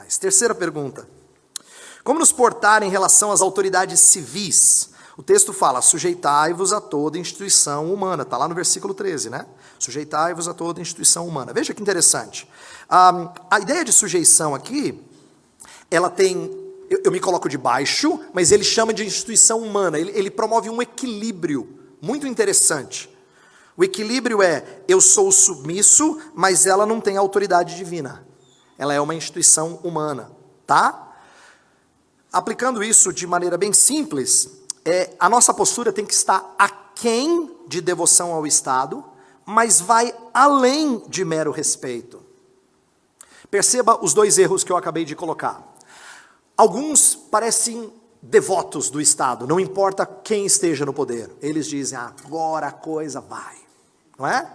mais. Terceira pergunta. Como nos portar em relação às autoridades civis? O texto fala, sujeitai-vos a toda instituição humana. Está lá no versículo 13, né? Sujeitai-vos a toda instituição humana. Veja que interessante. A ideia de sujeição aqui, ela tem... Eu me coloco de baixo, mas ele chama de instituição humana. Ele promove um equilíbrio muito interessante. O equilíbrio é, eu sou submisso, mas ela não tem autoridade divina. Ela é uma instituição humana, tá? Aplicando isso de maneira bem simples, a nossa postura tem que estar aquém de devoção ao Estado, mas vai além de mero respeito. Perceba os dois erros que eu acabei de colocar. Alguns parecem devotos do Estado, não importa quem esteja no poder. Eles dizem, agora a coisa vai, não é?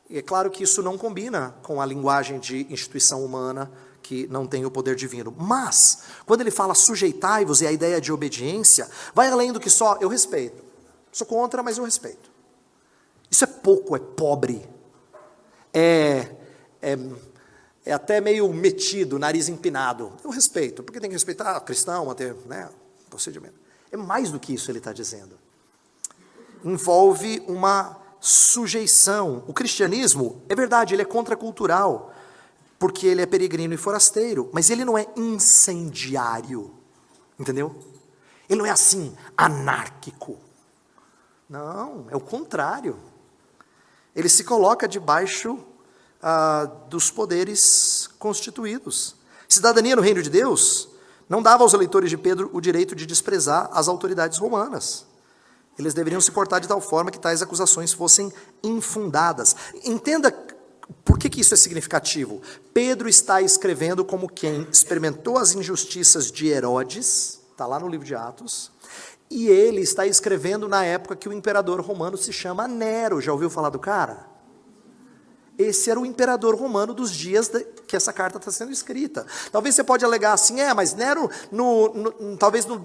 E é claro que isso não combina com a linguagem de instituição humana que não tem o poder divino. Mas, quando ele fala sujeitai-vos e a ideia de obediência, vai além do que só eu respeito. Sou contra, mas eu respeito. Isso é pouco, é pobre. É até meio metido, nariz empinado. Eu respeito, porque tem que respeitar cristão, manter, né, procedimento. É mais do que isso ele está dizendo. Envolve uma sujeição. O cristianismo, é verdade, ele é contracultural, porque ele é peregrino e forasteiro, mas ele não é incendiário, entendeu? Ele não é assim, anárquico. Não, é o contrário. Ele se coloca debaixo dos poderes constituídos. Cidadania no reino de Deus não dava aos eleitores de Pedro o direito de desprezar as autoridades romanas. Eles deveriam se portar de tal forma que tais acusações fossem infundadas. Entenda por que isso é significativo. Pedro está escrevendo como quem experimentou as injustiças de Herodes, está lá no livro de Atos, e ele está escrevendo na época que o imperador romano se chama Nero. Já ouviu falar do cara? Esse era o imperador romano dos dias que essa carta está sendo escrita. Talvez você pode alegar assim, mas Nero,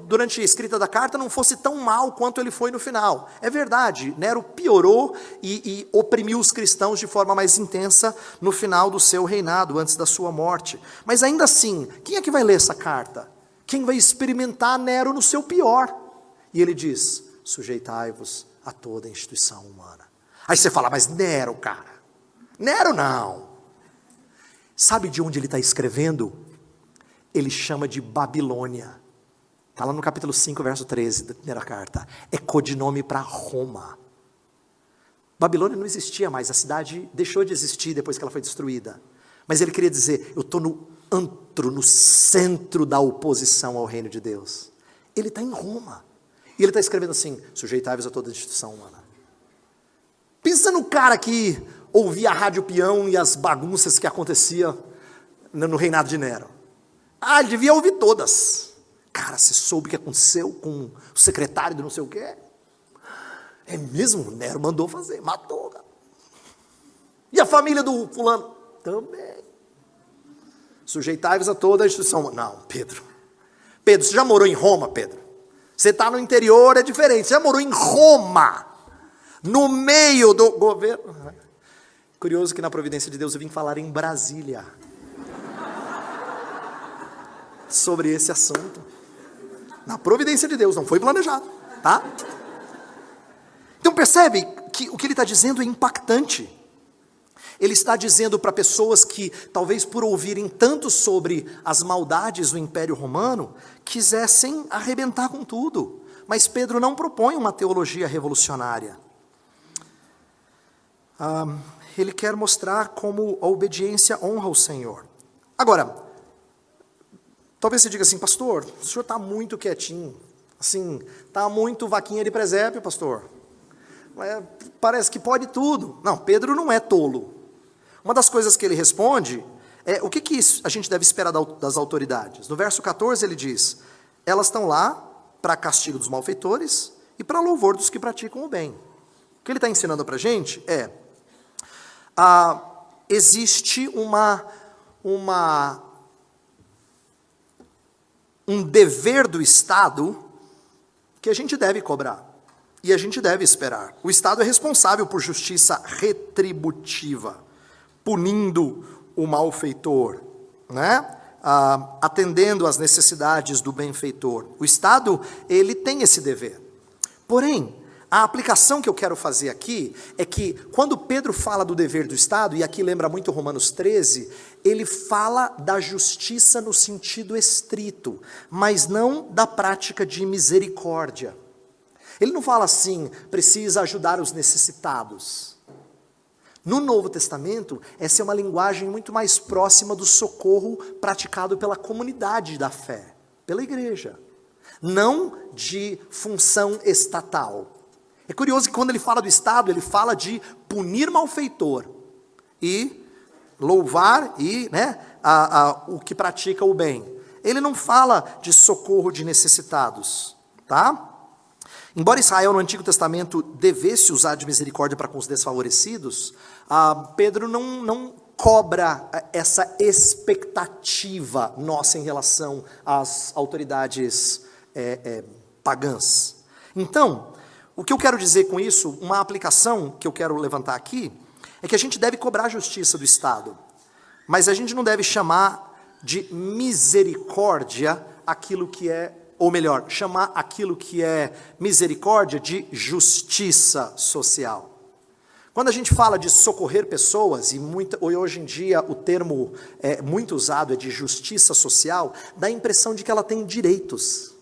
durante a escrita da carta, não fosse tão mal quanto ele foi no final. É verdade, Nero piorou e oprimiu os cristãos de forma mais intensa no final do seu reinado, antes da sua morte. Mas ainda assim, quem é que vai ler essa carta? Quem vai experimentar Nero no seu pior? E ele diz, sujeitai-vos a toda a instituição humana. Aí você fala, mas Nero, cara, Nero não. Sabe de onde ele está escrevendo? Ele chama de Babilônia. Está lá no capítulo 5, verso 13 da primeira carta. É codinome para Roma. Babilônia não existia mais, a cidade deixou de existir depois que ela foi destruída. Mas ele queria dizer, eu estou no antro, no centro da oposição ao reino de Deus. Ele está em Roma. E ele está escrevendo assim, sujeitai-vos a toda a instituição humana. Pensa no cara que ouvia a rádio peão e as bagunças que aconteciam no reinado de Nero. Ele devia ouvir todas. Cara, você soube o que aconteceu com o secretário de não sei o quê? É mesmo? Nero mandou fazer, matou. Cara. E a família do fulano? Também. Sujeitai-vos a toda a instituição. Não, Pedro, você já morou em Roma, Pedro? Você está no interior, é diferente. Você já morou em Roma, no meio do governo. Curioso que na providência de Deus eu vim falar em Brasília sobre esse assunto. Na providência de Deus, não foi planejado, tá? Então percebe que o que ele está dizendo é impactante. Ele está dizendo para pessoas que, talvez por ouvirem tanto sobre as maldades do Império Romano, quisessem arrebentar com tudo. Mas Pedro não propõe uma teologia revolucionária. Ele quer mostrar como a obediência honra o Senhor. Agora, talvez você diga assim, pastor, o senhor está muito quietinho, assim, está muito vaquinha de presépio, pastor. Parece que pode tudo. Não, Pedro não é tolo. Uma das coisas que ele responde é o que a gente deve esperar das autoridades. No verso 14 ele diz, elas estão lá para castigo dos malfeitores e para louvor dos que praticam o bem. O que ele está ensinando para a gente é, existe um dever do Estado que a gente deve cobrar e a gente deve esperar. O Estado é responsável por justiça retributiva, punindo o malfeitor, né? atendendo às necessidades do benfeitor. O Estado, ele tem esse dever. Porém, a aplicação que eu quero fazer aqui é que quando Pedro fala do dever do Estado, e aqui lembra muito Romanos 13, ele fala da justiça no sentido estrito, mas não da prática de misericórdia. Ele não fala assim, precisa ajudar os necessitados. No Novo Testamento, essa é uma linguagem muito mais próxima do socorro praticado pela comunidade da fé, pela igreja, não de função estatal. É curioso que quando ele fala do Estado, ele fala de punir malfeitor e louvar o que pratica o bem. Ele não fala de socorro de necessitados, tá? Embora Israel no Antigo Testamento devesse usar de misericórdia para com os desfavorecidos, Pedro não cobra essa expectativa nossa em relação às autoridades pagãs. Então, o que eu quero dizer com isso, uma aplicação que eu quero levantar aqui, é que a gente deve cobrar a justiça do Estado, mas a gente não deve chamar de misericórdia aquilo que é, ou melhor, chamar aquilo que é misericórdia de justiça social. Quando a gente fala de socorrer pessoas, e hoje em dia o termo muito usado é de justiça social, dá a impressão de que ela tem direitos.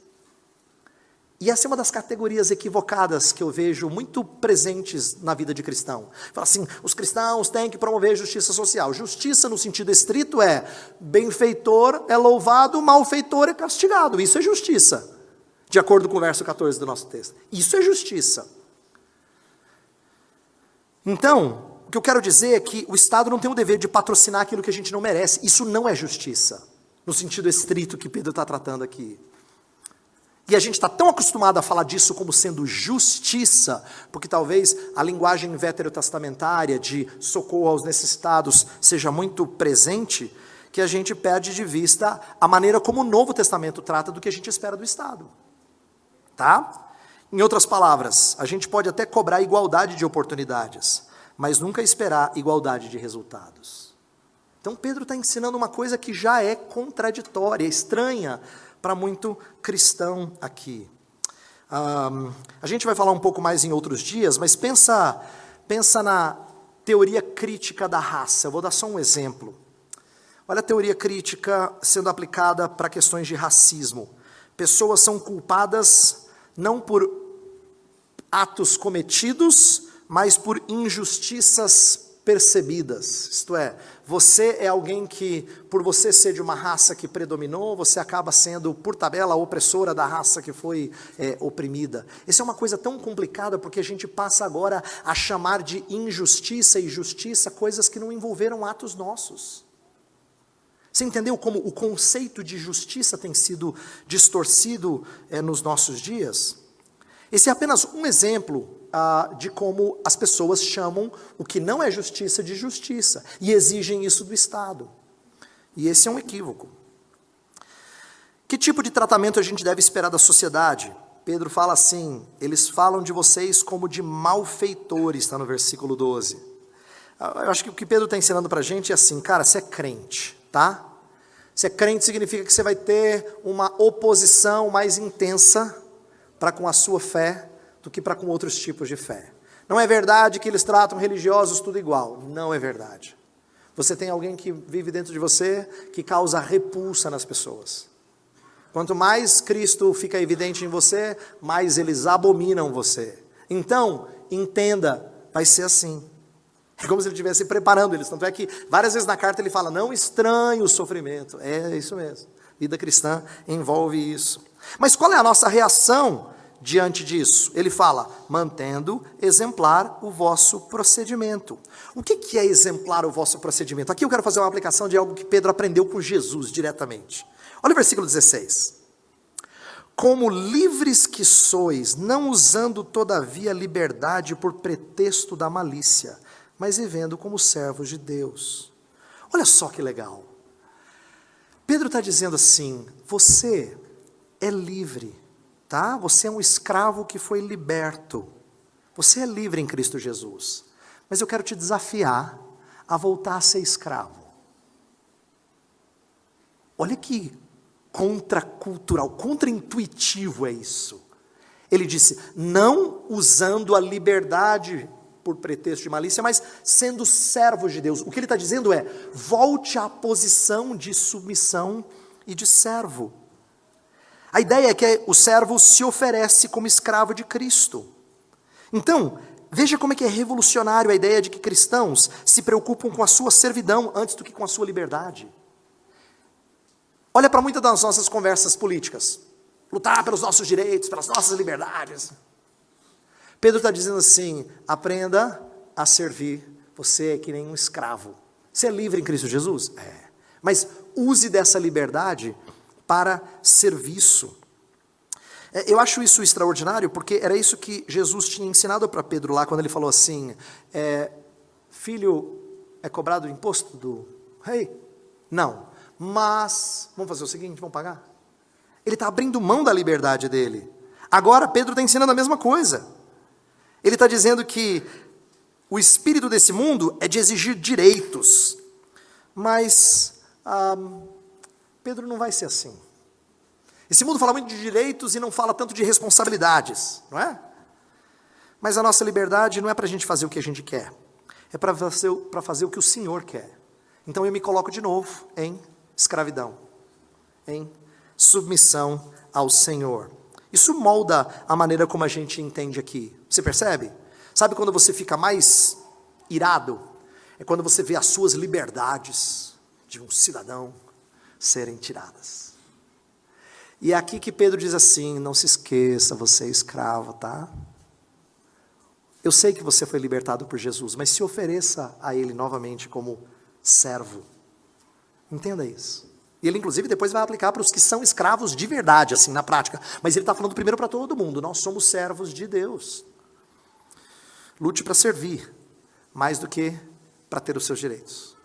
E essa é uma das categorias equivocadas que eu vejo muito presentes na vida de cristão. Fala assim, os cristãos têm que promover justiça social. Justiça no sentido estrito é, benfeitor é louvado, malfeitor é castigado. Isso é justiça, de acordo com o verso 14 do nosso texto. Isso é justiça. Então, o que eu quero dizer é que o Estado não tem o dever de patrocinar aquilo que a gente não merece. Isso não é justiça, no sentido estrito que Pedro está tratando aqui. E a gente está tão acostumado a falar disso como sendo justiça, porque talvez a linguagem veterotestamentária de socorro aos necessitados seja muito presente, que a gente perde de vista a maneira como o Novo Testamento trata do que a gente espera do Estado. Tá? Em outras palavras, a gente pode até cobrar igualdade de oportunidades, mas nunca esperar igualdade de resultados. Então Pedro está ensinando uma coisa que já é contraditória, estranha, para muito cristão aqui. A gente vai falar um pouco mais em outros dias, mas pensa na teoria crítica da raça. Eu vou dar só um exemplo. Olha a teoria crítica sendo aplicada para questões de racismo. Pessoas são culpadas não por atos cometidos, mas por injustiças percebidas. Isto é, você é alguém que, por você ser de uma raça que predominou, você acaba sendo, por tabela, a opressora da raça que foi oprimida. Isso é uma coisa tão complicada, porque a gente passa agora a chamar de injustiça e justiça coisas que não envolveram atos nossos. Você entendeu como o conceito de justiça tem sido distorcido nos nossos dias? Esse é apenas um exemplo de como as pessoas chamam o que não é justiça de justiça e exigem isso do Estado. E esse é um equívoco. Que tipo de tratamento a gente deve esperar da sociedade? Pedro fala assim, eles falam de vocês como de malfeitores, está no versículo 12. Eu acho que o que Pedro está ensinando para a gente é assim, cara, você é crente, tá? Ser crente significa que você vai ter uma oposição mais intensa para com a sua fé do que para com outros tipos de fé. Não é verdade que eles tratam religiosos tudo igual. Não é verdade. Você tem alguém que vive dentro de você que causa repulsa nas pessoas. Quanto mais Cristo fica evidente em você, mais eles abominam você. Então, entenda, vai ser assim. É como se ele estivesse preparando eles. Tanto é que várias vezes na carta ele fala, não estranhe o sofrimento. É isso mesmo. Vida cristã envolve isso. Mas qual é a nossa reação diante disso? Ele fala, mantendo exemplar o vosso procedimento. O que é exemplar o vosso procedimento? Aqui eu quero fazer uma aplicação de algo que Pedro aprendeu com Jesus diretamente. Olha o versículo 16. Como livres que sois, não usando todavia a liberdade por pretexto da malícia, mas vivendo como servos de Deus. Olha só que legal. Pedro está dizendo assim, você é livre. Tá? Você é um escravo que foi liberto. Você é livre em Cristo Jesus. Mas eu quero te desafiar a voltar a ser escravo. Olha que contracultural, contraintuitivo é isso. Ele disse, não usando a liberdade por pretexto de malícia, mas sendo servos de Deus. O que ele está dizendo é, volte à posição de submissão e de servo. A ideia é que o servo se oferece como escravo de Cristo. Então, veja como é que é revolucionário a ideia de que cristãos se preocupam com a sua servidão antes do que com a sua liberdade. Olha para muitas das nossas conversas políticas. Lutar pelos nossos direitos, pelas nossas liberdades. Pedro está dizendo assim, aprenda a servir, você é que nem um escravo. Você é livre em Cristo Jesus? É. Mas use dessa liberdade para serviço. Eu acho isso extraordinário, porque era isso que Jesus tinha ensinado para Pedro lá, quando ele falou assim, filho é cobrado o imposto do rei? Não, mas vamos fazer o seguinte, vamos pagar? Ele está abrindo mão da liberdade dele. Agora Pedro está ensinando a mesma coisa. Ele está dizendo que o espírito desse mundo é de exigir direitos, mas Pedro não vai ser assim. Esse mundo fala muito de direitos e não fala tanto de responsabilidades, não é? Mas a nossa liberdade não é para a gente fazer o que a gente quer, é para fazer o que o Senhor quer. Então eu me coloco de novo em escravidão, em submissão ao Senhor. Isso molda a maneira como a gente entende aqui. Você percebe? Sabe quando você fica mais irado? É quando você vê as suas liberdades de um cidadão serem tiradas. E é aqui que Pedro diz assim, não se esqueça, você é escravo, tá? Eu sei que você foi libertado por Jesus, mas se ofereça a Ele novamente como servo. Entenda isso. E ele, inclusive, depois vai aplicar para os que são escravos de verdade, assim, na prática. Mas ele está falando primeiro para todo mundo. Nós somos servos de Deus. Lute para servir, mais do que para ter os seus direitos.